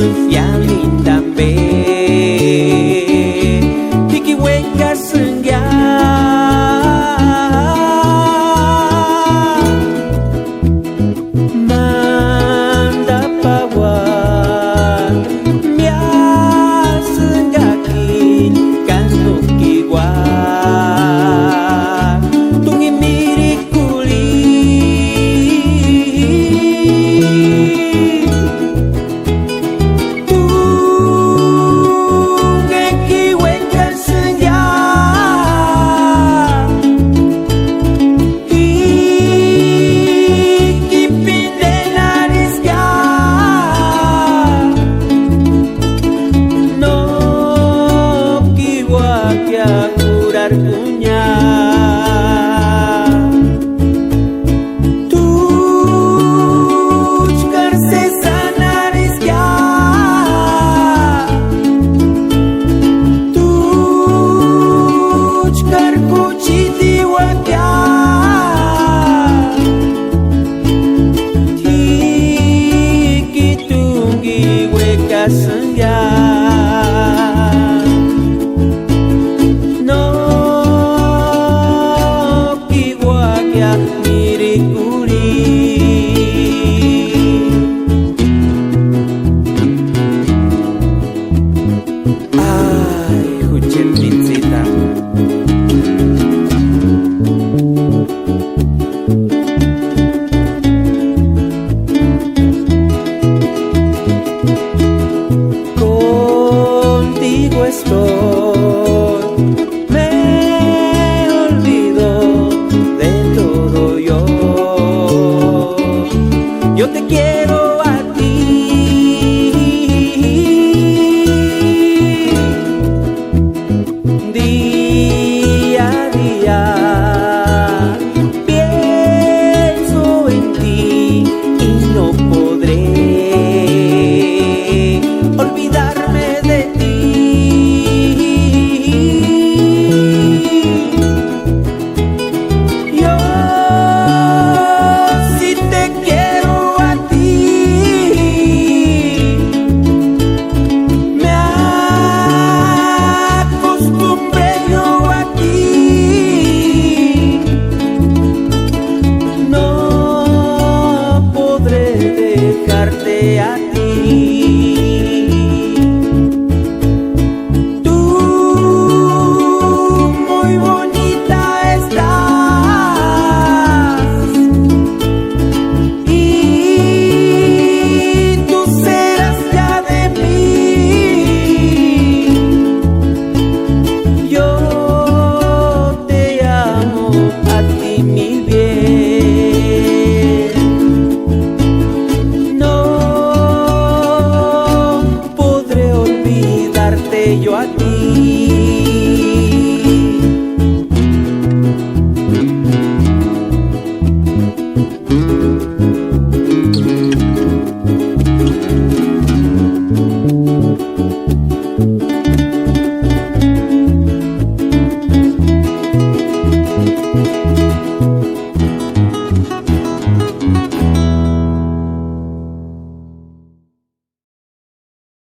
sengfialin dambe Tiki weka sengya Mandapawan Mia senggakin Kanuk kiwa Tungi mirik kuli Curar punya Tuj karse sanaris ya Tuj kar kuchi diwakya Tiki tunggi weka sengya mirik kuli Ay, hujan pincita Contigo estoy Yo te quiero a ti Día a día Pienso en ti y no podré olvidarme de ti Yo si te quiero dejarte a ti